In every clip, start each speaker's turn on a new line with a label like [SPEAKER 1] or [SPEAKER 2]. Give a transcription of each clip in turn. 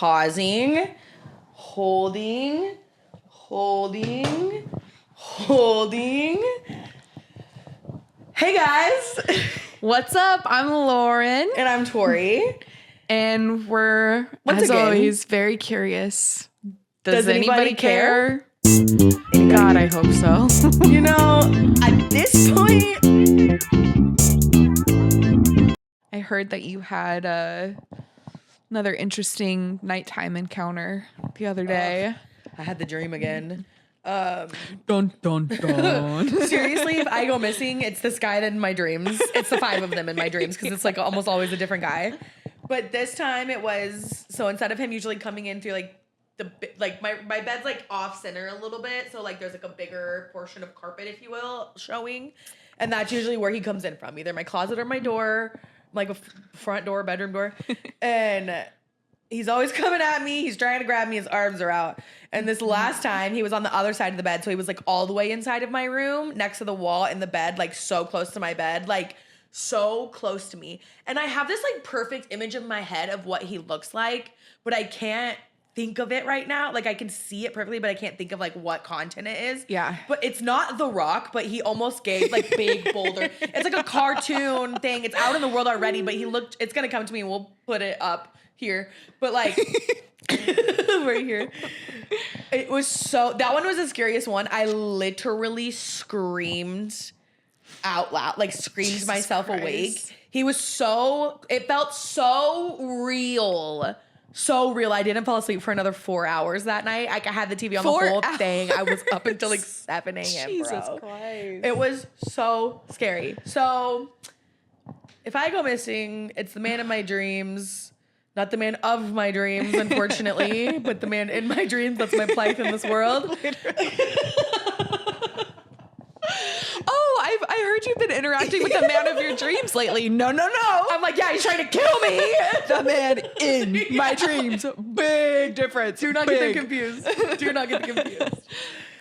[SPEAKER 1] pausing, holding. Hey guys.
[SPEAKER 2] What's up? I'm Loren.
[SPEAKER 1] And I'm Tori.
[SPEAKER 2] And we're,
[SPEAKER 1] Once again,
[SPEAKER 2] always, very curious.
[SPEAKER 1] Does anybody care?
[SPEAKER 2] God, I hope so.
[SPEAKER 1] You know, at this point,
[SPEAKER 2] I heard that you had another interesting nighttime encounter the other day.
[SPEAKER 1] I had the dream again.
[SPEAKER 2] Dun, dun, dun.
[SPEAKER 1] Seriously, if I go missing, it's this guy in my dreams. It's the 5 of them in my dreams because it's like almost always a different guy. But this time it was, so instead of him usually coming in through my bed's like off center a little bit. So like there's like a bigger portion of carpet, if you will, showing. And that's usually where he comes in from, either my closet or my door, like a front door, bedroom door. And he's always coming at me. He's trying to grab me. His arms are out. And this last time, he was on the other side of the bed. So he was like all the way inside of my room, next to the wall in the bed, like so close to my bed, like so close to me. And I have this like perfect image in my head of what he looks like, but I can't think of it right now. Like I can see it perfectly, but I can't think of like what content it is.
[SPEAKER 2] Yeah.
[SPEAKER 1] But it's not The Rock, but he almost gave like big boulder. It's like a cartoon thing. It's out in the world already, but it's going to come to me and we'll put it up here. But like right here. It was that one was the scariest one. I literally screamed out loud, like screamed
[SPEAKER 2] Jesus
[SPEAKER 1] myself
[SPEAKER 2] Christ.
[SPEAKER 1] awake. It felt so real. So real. I didn't fall asleep for another 4 hours that night. I had the TV on the whole thing. I was up until like 7 a.m.
[SPEAKER 2] Jesus
[SPEAKER 1] bro.
[SPEAKER 2] Christ.
[SPEAKER 1] It was so scary. So if I go missing, it's the man in my dreams. Not the man of my dreams, unfortunately, but the man in my dreams. That's my plight in this world.
[SPEAKER 2] Oh, I heard you've been interacting with the man of your dreams lately. No.
[SPEAKER 1] I'm like, yeah, he's trying to kill me.
[SPEAKER 2] The man in my dreams. Big difference.
[SPEAKER 1] Do not get them confused. Do not get them confused.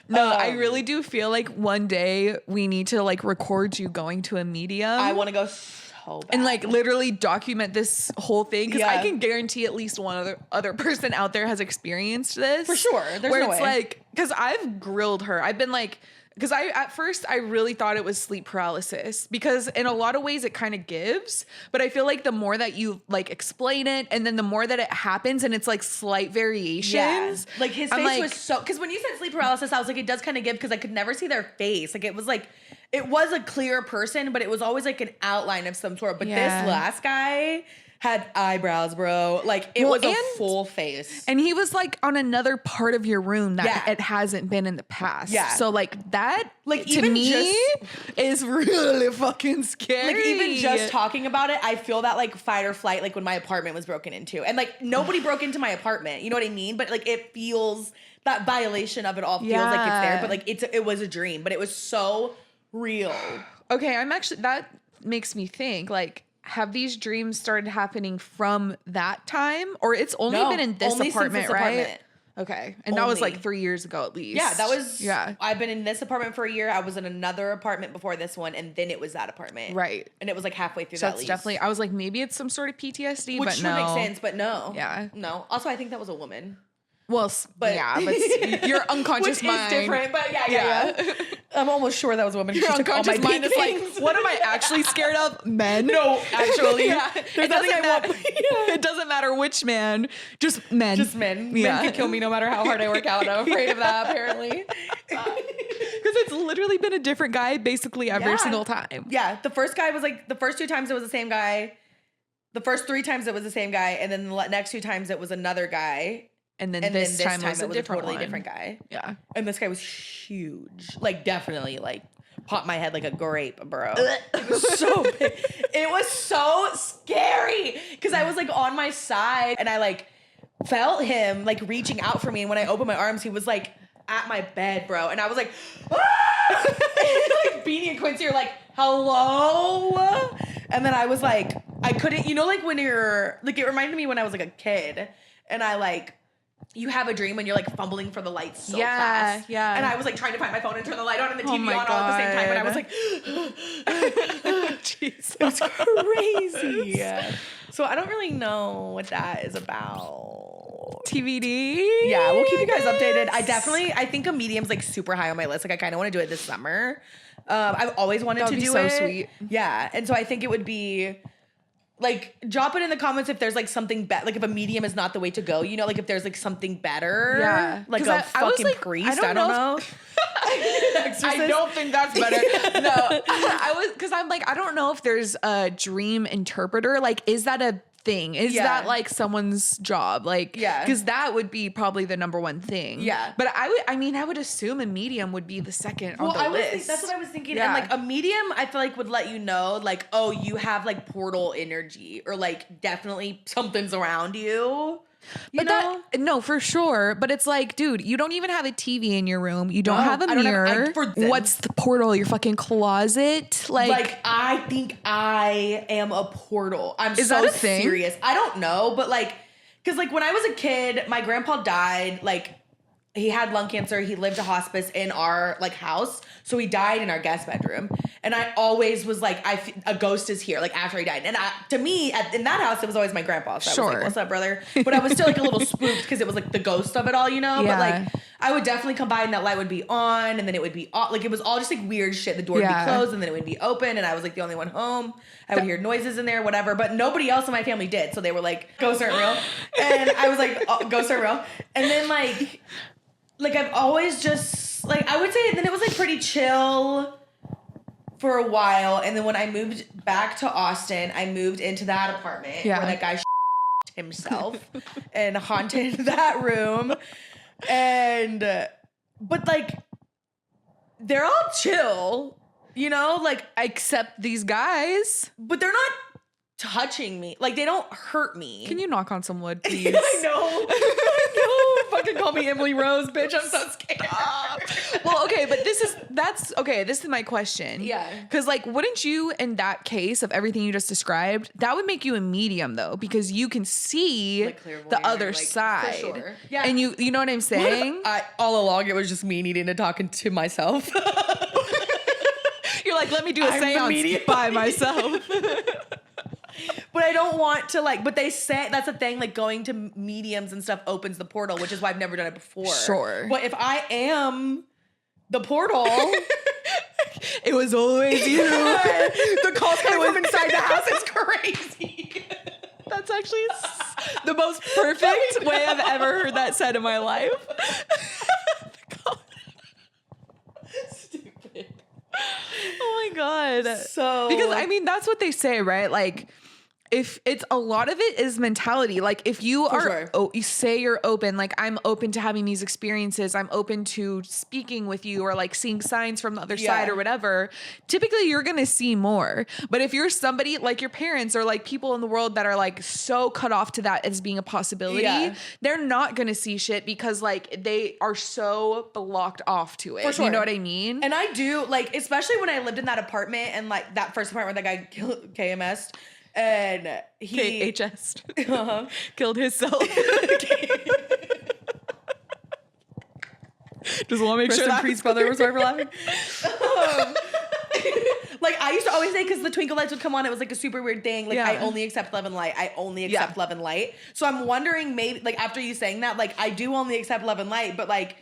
[SPEAKER 2] No, I really do feel like one day we need to like record you going to a medium.
[SPEAKER 1] I want to go so bad.
[SPEAKER 2] And like literally document this whole thing because I
[SPEAKER 1] Yeah.
[SPEAKER 2] can guarantee at least one other person out there has experienced this.
[SPEAKER 1] For sure. There's
[SPEAKER 2] where
[SPEAKER 1] no
[SPEAKER 2] it's
[SPEAKER 1] way.
[SPEAKER 2] like, because I've grilled her. I've been like, because at first I really thought it was sleep paralysis because in a lot of ways it kind of gives, but I feel like the more that you like explain it and then the more that it happens and it's like slight variations.
[SPEAKER 1] Yeah. Like his
[SPEAKER 2] I'm
[SPEAKER 1] face
[SPEAKER 2] like,
[SPEAKER 1] was so, because when you said sleep paralysis, I was like, it does kind of give because I could never see their face. Like it was a clear person, but it was always like an outline of some sort. But
[SPEAKER 2] Yeah.
[SPEAKER 1] this last guy had eyebrows, bro. Like it was a full face.
[SPEAKER 2] And he was like on another part of your room that
[SPEAKER 1] Yeah.
[SPEAKER 2] it hasn't been in the past.
[SPEAKER 1] Yeah.
[SPEAKER 2] So like that,
[SPEAKER 1] Like,
[SPEAKER 2] to
[SPEAKER 1] even
[SPEAKER 2] me, is really fucking scary.
[SPEAKER 1] Like even just talking about it, I feel that like fight or flight, like when my apartment was broken into, and like nobody broke into my apartment. You know what I mean? But like it feels, that violation of it all feels like it's there. But like it was a dream, but it was so real.
[SPEAKER 2] Okay, that makes me think like, have these dreams started happening from that time, or it's only been in this
[SPEAKER 1] only since
[SPEAKER 2] apartment,
[SPEAKER 1] this
[SPEAKER 2] right?
[SPEAKER 1] apartment.
[SPEAKER 2] Okay, and that was
[SPEAKER 1] Only.
[SPEAKER 2] like 3 years ago at least.
[SPEAKER 1] Yeah, that was.
[SPEAKER 2] Yeah,
[SPEAKER 1] I've been in this apartment for a year. I was in another apartment before this one, and then it was that apartment.
[SPEAKER 2] right.
[SPEAKER 1] And it was like halfway through
[SPEAKER 2] So
[SPEAKER 1] that
[SPEAKER 2] that's
[SPEAKER 1] lease.
[SPEAKER 2] definitely. I was like, maybe it's some sort of PTSD,
[SPEAKER 1] Which
[SPEAKER 2] but
[SPEAKER 1] should
[SPEAKER 2] no.
[SPEAKER 1] make sense, but no.
[SPEAKER 2] Yeah.
[SPEAKER 1] No. Also, I think that was a woman.
[SPEAKER 2] Well,
[SPEAKER 1] But
[SPEAKER 2] but your unconscious
[SPEAKER 1] which
[SPEAKER 2] mind.
[SPEAKER 1] is different, but yeah. I'm almost sure that was a woman.
[SPEAKER 2] Your
[SPEAKER 1] She took all
[SPEAKER 2] unconscious
[SPEAKER 1] my
[SPEAKER 2] mind is
[SPEAKER 1] things.
[SPEAKER 2] like, what am I actually scared of? Men?
[SPEAKER 1] No, actually.
[SPEAKER 2] Yeah.
[SPEAKER 1] There's
[SPEAKER 2] It
[SPEAKER 1] nothing
[SPEAKER 2] doesn't
[SPEAKER 1] I want.
[SPEAKER 2] matter. It doesn't matter which man, just men.
[SPEAKER 1] Just men.
[SPEAKER 2] Yeah.
[SPEAKER 1] Men can kill me no matter how hard I work out. I'm afraid of that, apparently.
[SPEAKER 2] Because it's literally been a different guy basically every
[SPEAKER 1] Yeah.
[SPEAKER 2] single time.
[SPEAKER 1] Yeah, the first guy was like, the first 2 times it was the same guy. The first 3 times it was the same guy. And then the next 2 times it was another guy.
[SPEAKER 2] And then
[SPEAKER 1] And
[SPEAKER 2] this
[SPEAKER 1] then
[SPEAKER 2] time,
[SPEAKER 1] it was a totally
[SPEAKER 2] one.
[SPEAKER 1] different guy.
[SPEAKER 2] Yeah.
[SPEAKER 1] And this guy was huge. Like, definitely, like, popped my head like a grape, bro. It was so big. It was so scary. Because I was, like, on my side. And I, like, felt him, like, reaching out for me. And when I opened my arms, he was, like, at my bed, bro. And I was like, ah! And, like, Beanie and Quincy are like, hello? And then I was like, I couldn't, you know, like, when you're, like, it reminded me when I was, like, a kid. And I, like, you have a dream when you're like fumbling for the lights so fast.
[SPEAKER 2] Yeah.
[SPEAKER 1] And I was like trying to find my phone and turn the light on and the
[SPEAKER 2] Oh
[SPEAKER 1] TV
[SPEAKER 2] my
[SPEAKER 1] on all at the same time. And I was like,
[SPEAKER 2] Jesus.
[SPEAKER 1] it was crazy. So I don't really know what that is about.
[SPEAKER 2] TBD.
[SPEAKER 1] Yeah, we'll keep you guys updated. I think a medium's like super high on my list. Like I kind of want to do it this summer. I've always wanted to do it.
[SPEAKER 2] Sweet.
[SPEAKER 1] Yeah, and so I think it would be like, drop it in the comments if there's like something better. Like if a medium is not the way to go, you know, like if there's like something better.
[SPEAKER 2] Yeah,
[SPEAKER 1] like a fucking priest. I don't know.
[SPEAKER 2] I don't think that's better. No, I was, because I'm like, I don't know if there's a dream interpreter. Like, is that a thing? Is that like someone's job? Like, because that would be probably the number one thing.
[SPEAKER 1] Yeah,
[SPEAKER 2] but I would assume a medium would be the second on the list.
[SPEAKER 1] That's what I was thinking. And like a medium, I feel like would let you know, like, oh, you have like portal energy, or like definitely something's around you. You know?
[SPEAKER 2] No, for sure. But it's like, dude, you don't even have a TV in your room. You don't have a mirror. What's the portal? Your fucking closet? Like
[SPEAKER 1] I think I am a portal. Is
[SPEAKER 2] that a thing?
[SPEAKER 1] Serious. I don't know, but like, because like when I was a kid, my grandpa died. Like he had lung cancer. He lived a hospice in our like house, so he died in our guest bedroom. And I always was like, a ghost is here. Like after he died, and to me in that house, it was always my grandpa. So I was like, "What's up, brother?" But I was still like a little spooked because it was like the ghost of it all, you know. Yeah. But like I would definitely come by and that light would be on, and then it would be off. Like it was all just like weird shit. The door would be closed, and then it would be open, and I was like the only one home. I would hear noises in there, whatever. But nobody else in my family did, so they were like, "Ghosts aren't real," and I was like, oh, "Ghosts aren't real." And then like I've always just like, I would say, and then it was like pretty chill for a while. And then when I moved back to Austin, I moved into that apartment where that guy himself and haunted that room. And but like they're all chill, you know, like
[SPEAKER 2] except these guys,
[SPEAKER 1] but they're not touching me. Like they don't hurt me.
[SPEAKER 2] Can you knock on some wood, please?
[SPEAKER 1] I know. Fucking call me Emily Rose, bitch. I'm so scared.
[SPEAKER 2] Well, okay, but this is my question.
[SPEAKER 1] Yeah.
[SPEAKER 2] Because like, wouldn't you, in that case of everything you just described, that would make you a medium though, because you can see like the other side. For sure. Yeah. And you know what I'm saying?
[SPEAKER 1] All along it was just me needing to talk to myself.
[SPEAKER 2] You're like, let me do a seance by myself.
[SPEAKER 1] But I don't want to like, but they say that's the thing, like going to mediums and stuff opens the portal, which is why I've never done it before.
[SPEAKER 2] Sure.
[SPEAKER 1] But if I am the portal,
[SPEAKER 2] it was always you.
[SPEAKER 1] The calls coming from inside the house is crazy.
[SPEAKER 2] That's actually the most perfect way I've ever heard that said in my life. Stupid. Oh my God.
[SPEAKER 1] So,
[SPEAKER 2] because I mean, that's what they say, right? Like, if it's a lot of it is mentality. Like if you you say you're open, like I'm open to having these experiences, I'm open to speaking with you or like seeing signs from the other side or whatever, typically you're going to see more. But if you're somebody like your parents or like people in the world that are like so cut off to that as being a possibility, they're not going to see shit because like they are so blocked off to it. For sure. You know what I mean?
[SPEAKER 1] And I do, like, especially when I lived in that apartment and like that first apartment where that guy killed KMS. And he
[SPEAKER 2] KHS killed himself. Just want to make sure that priest brother was sorry for laughing.
[SPEAKER 1] Like I used to always say, because the twinkle lights would come on, it was like a super weird thing. Like I only accept love and light. I only accept love and light. So I'm wondering, maybe like after you saying that, like I do only accept love and light, but like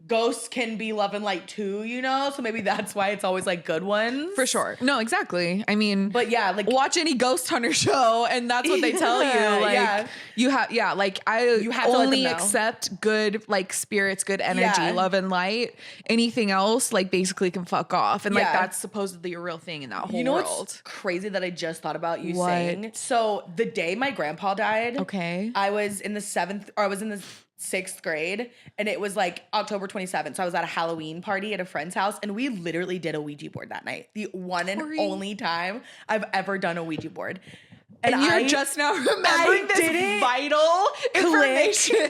[SPEAKER 1] ghosts can be love and light too, you know? So maybe that's why it's always like good ones.
[SPEAKER 2] For sure. No, exactly. I mean,
[SPEAKER 1] but yeah, like
[SPEAKER 2] watch any ghost hunter show and that's what they tell you. Like you have, like you have only to accept good, like spirits, good energy, love and light. Anything else, like basically can fuck off. And like that's supposedly a real thing in that whole world.
[SPEAKER 1] What's crazy that I just thought about you saying? So the day my grandpa died, I was in the 6th grade, and it was like October 27th. So I was at a Halloween party at a friend's house, and we literally did a Ouija board that night. The one and only time I've ever done a Ouija board.
[SPEAKER 2] And you're just now remembering this vital information.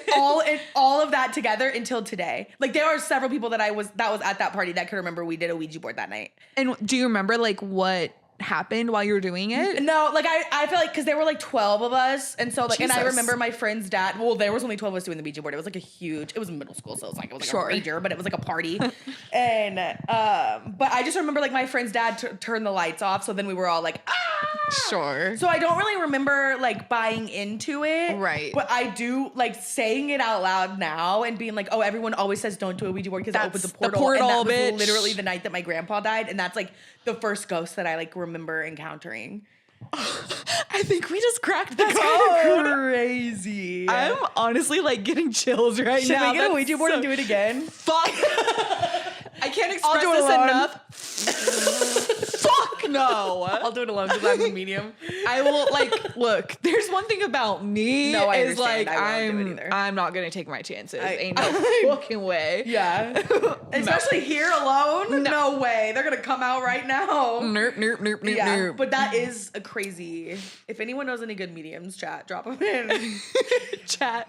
[SPEAKER 1] all of that together until today. Like there are several people that was at that party that could remember we did a Ouija board that night.
[SPEAKER 2] And do you remember like what happened while you were doing it?
[SPEAKER 1] No, like I feel like because there were like 12 of us, and so like Jesus. And I remember my friend's dad. Well, there was only 12 of us doing the Ouija board. It was like it was middle school, so it was like a rager, but it was like a party. And but I just remember like my friend's dad turned the lights off, so then we were all like, ah!
[SPEAKER 2] Sure.
[SPEAKER 1] So I don't really remember like buying into it.
[SPEAKER 2] Right.
[SPEAKER 1] But I do like saying it out loud now and being like, oh, everyone always says don't do a Ouija board because it opens a
[SPEAKER 2] That's the
[SPEAKER 1] portal.
[SPEAKER 2] portal,
[SPEAKER 1] and that
[SPEAKER 2] bitch.
[SPEAKER 1] was literally the night that my grandpa died. And that's like the first ghost that I like remember encountering.
[SPEAKER 2] I think we just cracked the
[SPEAKER 1] That's
[SPEAKER 2] code.
[SPEAKER 1] crazy.
[SPEAKER 2] I'm honestly like getting chills right
[SPEAKER 1] Should
[SPEAKER 2] now.
[SPEAKER 1] we get a
[SPEAKER 2] That's
[SPEAKER 1] Ouija board
[SPEAKER 2] so-
[SPEAKER 1] and do it again?
[SPEAKER 2] Fuck. I can't express
[SPEAKER 1] do it
[SPEAKER 2] this
[SPEAKER 1] alone.
[SPEAKER 2] enough. Fuck no.
[SPEAKER 1] I'll do it alone because I'm a medium.
[SPEAKER 2] I will like look. There's one thing about me.
[SPEAKER 1] No, I
[SPEAKER 2] is like
[SPEAKER 1] understand. I won't do it either.
[SPEAKER 2] I'm not gonna take my chances.
[SPEAKER 1] I-
[SPEAKER 2] Ain't no fucking way.
[SPEAKER 1] Yeah. Especially here alone. No way. They're going to come out right now.
[SPEAKER 2] Nerp, nerp, nerp, nerp,
[SPEAKER 1] Yeah,
[SPEAKER 2] nerp.
[SPEAKER 1] but that is a crazy. If anyone knows any good mediums, chat, drop them in.
[SPEAKER 2] Chat.